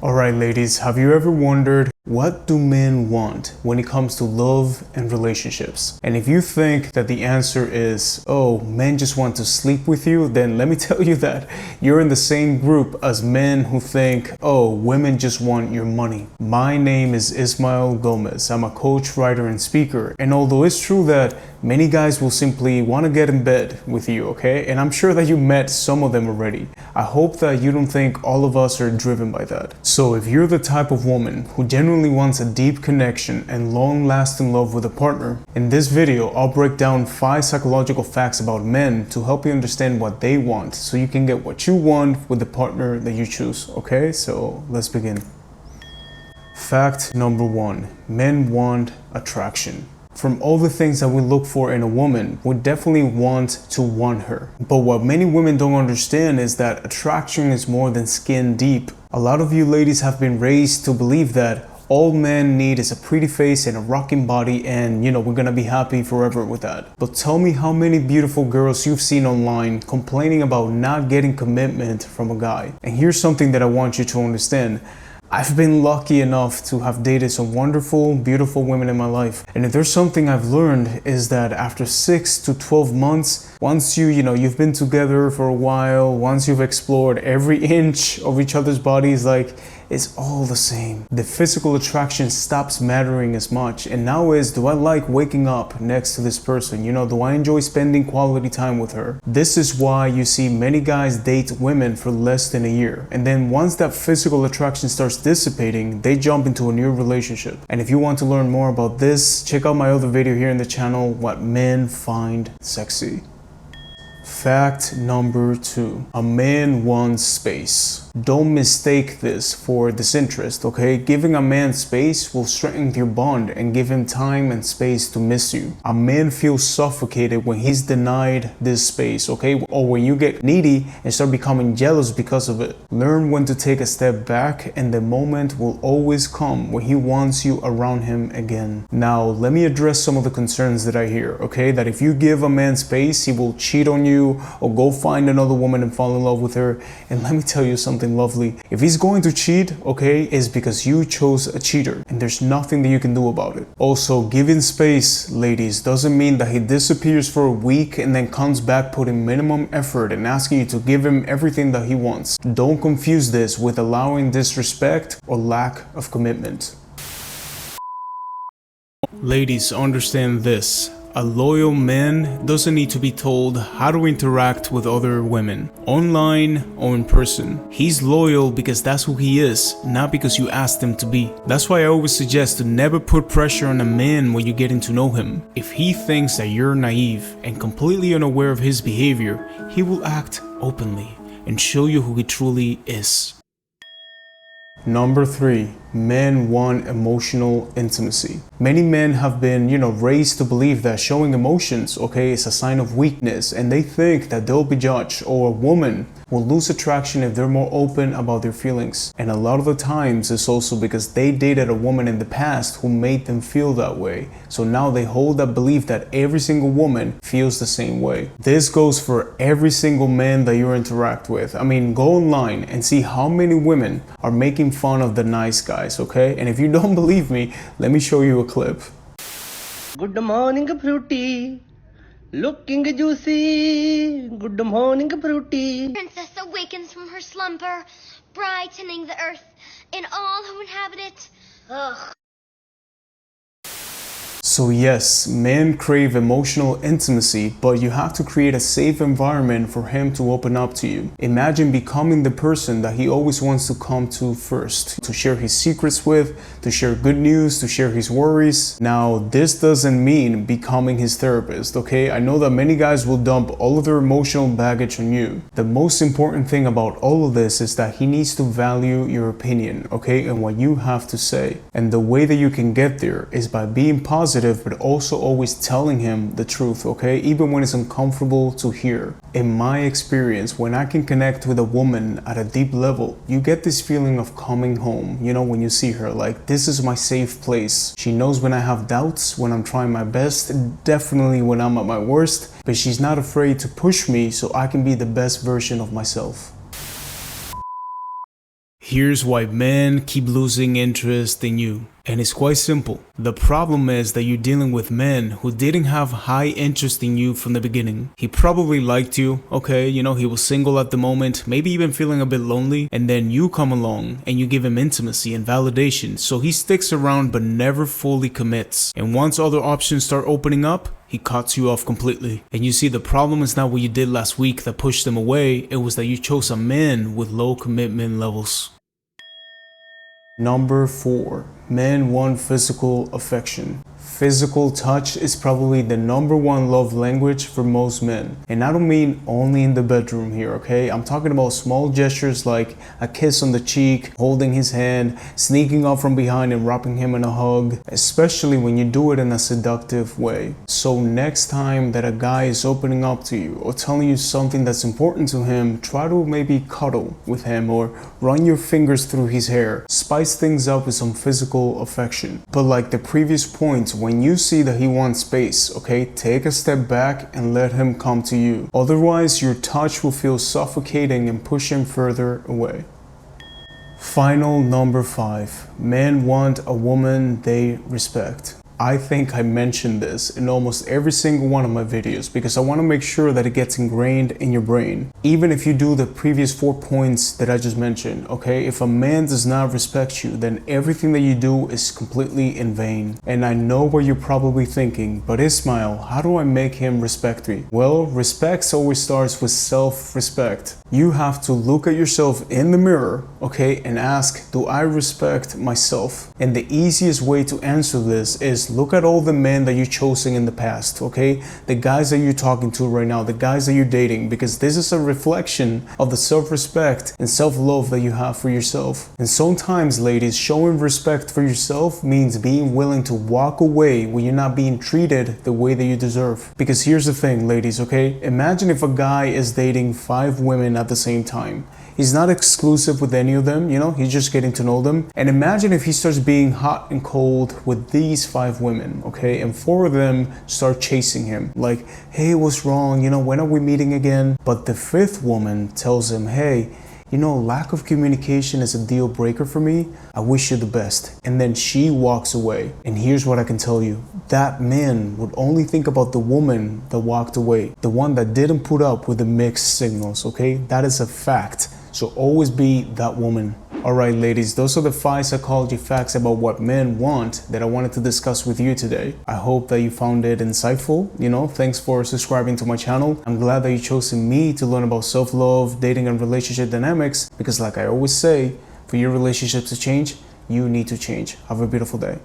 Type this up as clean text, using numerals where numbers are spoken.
Alright ladies, have you ever wondered what do men want when it comes to love and relationships? And if you think that the answer is, oh, men just want to sleep with you, then let me tell you that you're in the same group as men who think, oh, women just want your money. My name is Ismael Gomez. I'm a coach, writer, and speaker. And although it's true that many guys will simply want to get in bed with you, okay? And I'm sure that you met some of them already. I hope that you don't think all of us are driven by that. So if you're the type of woman who genuinely wants a deep connection and long-lasting love with a partner, in this video I'll break down 5 psychological facts about men to help you understand what they want so you can get what you want with the partner that you choose, okay? So let's begin. Fact number 1, men want attraction. From all the things that we look for in a woman, we definitely want to want her. But what many women don't understand is that attraction is more than skin deep. A lot of you ladies have been raised to believe that all men need is a pretty face and a rocking body and, we're gonna be happy forever with that. But tell me how many beautiful girls you've seen online complaining about not getting commitment from a guy. And here's something that I want you to understand. I've been lucky enough to have dated some wonderful, beautiful women in my life. And if there's something I've learned is that after 6 to 12 months, once you've been together for a while, once you've explored every inch of each other's bodies, it's all the same. The physical attraction stops mattering as much. And now do I like waking up next to this person? Do I enjoy spending quality time with her? This is why you see many guys date women for less than a year. And then once that physical attraction starts dissipating, they jump into a new relationship. And if you want to learn more about this, check out my other video here in the channel, What Men Find Sexy. Fact number 2, a man wants space. Don't mistake this for disinterest, okay? Giving a man space will strengthen your bond and give him time and space to miss you. A man feels suffocated when he's denied this space, okay? Or when you get needy and start becoming jealous because of it. Learn when to take a step back, and the moment will always come when he wants you around him again. Now, let me address some of the concerns that I hear, okay? That if you give a man space, he will cheat on you or go find another woman and fall in love with her. And let me tell you something lovely. If he's going to cheat, okay, it's because you chose a cheater and there's nothing that you can do about it. Also, giving space, ladies, doesn't mean that he disappears for a week and then comes back putting minimum effort and asking you to give him everything that he wants. Don't confuse this with allowing disrespect or lack of commitment. Ladies, understand this. A loyal man doesn't need to be told how to interact with other women, online or in person. He's loyal because that's who he is, not because you asked him to be. That's why I always suggest to never put pressure on a man when you're getting to know him. If he thinks that you're naive and completely unaware of his behavior, he will act openly and show you who he truly is. Number 3, men want emotional intimacy. Many men have been, raised to believe that showing emotions, okay, is a sign of weakness, and they think that they'll be judged, or a woman will lose attraction if they're more open about their feelings. And a lot of the times it's also because they dated a woman in the past who made them feel that way. So now they hold that belief that every single woman feels the same way. This goes for every single man that you interact with. I mean, go online and see how many women are making fun of the nice guys, okay? And if you don't believe me, let me show you a clip. Good morning, fruity. Looking juicy. Good morning, fruity. Princess awakens from her slumber, brightening the earth and all who inhabit it. Ugh. So yes, men crave emotional intimacy, but you have to create a safe environment for him to open up to you. Imagine becoming the person that he always wants to come to first, to share his secrets with, to share good news, to share his worries. Now, this doesn't mean becoming his therapist, okay? I know that many guys will dump all of their emotional baggage on you. The most important thing about all of this is that he needs to value your opinion, okay, and what you have to say. And the way that you can get there is by being positive, but also always telling him the truth, okay? Even when it's uncomfortable to hear. In my experience, when I can connect with a woman at a deep level, you get this feeling of coming home, when you see her, like, this is my safe place. She knows when I have doubts, when I'm trying my best, definitely when I'm at my worst, but she's not afraid to push me so I can be the best version of myself. Here's why men keep losing interest in you. And it's quite simple. The problem is that you're dealing with men who didn't have high interest in you from the beginning. He probably liked you, okay, you know, he was single at the moment, maybe even feeling a bit lonely, and then you come along and you give him intimacy and validation, so he sticks around but never fully commits. And once other options start opening up, he cuts you off completely. And you see, the problem is not what you did last week that pushed him away, it was that you chose a man with low commitment levels. Number 4. Men want physical affection. Physical touch is probably the #1 love language for most men. And I don't mean only in the bedroom here, okay? I'm talking about small gestures like a kiss on the cheek, holding his hand, sneaking up from behind and wrapping him in a hug, especially when you do it in a seductive way. So next time that a guy is opening up to you or telling you something that's important to him, try to maybe cuddle with him or run your fingers through his hair. Spice things up with some physical affection. But like the previous point, when you see that he wants space, okay, take a step back and let him come to you. Otherwise, your touch will feel suffocating and push him further away. Final number 5. Men want a woman they respect. I think I mentioned this in almost every single one of my videos because I want to make sure that it gets ingrained in your brain. Even if you do the previous 4 points that I just mentioned, okay? If a man does not respect you, then everything that you do is completely in vain. And I know what you're probably thinking, but Ismail, how do I make him respect me? Well, respect always starts with self-respect. You have to look at yourself in the mirror, okay, and ask, do I respect myself? And the easiest way to answer this is look at all the men that you're choosing in the past, okay? The guys that you're talking to right now, the guys that you're dating, because this is a reflection of the self-respect and self-love that you have for yourself. And sometimes, ladies, showing respect for yourself means being willing to walk away when you're not being treated the way that you deserve. Because here's the thing, ladies, okay? Imagine if a guy is dating 5 women at the same time. He's not exclusive with any of them, you know, he's just getting to know them. And imagine if he starts being hot and cold with these 5 women, okay? And 4 of them start chasing him. Like, hey, what's wrong? You know, when are we meeting again? But the 5th woman tells him, hey, you know, lack of communication is a deal breaker for me. I wish you the best. And then she walks away. And here's what I can tell you. That man would only think about the woman that walked away. The one that didn't put up with the mixed signals, okay? That is a fact. So always be that woman. Alright, ladies, those are the 5 psychology facts about what men want that I wanted to discuss with you today. I hope that you found it insightful. You know, thanks for subscribing to my channel. I'm glad that you chose me to learn about self-love, dating, and relationship dynamics because like I always say, for your relationship to change, you need to change. Have a beautiful day.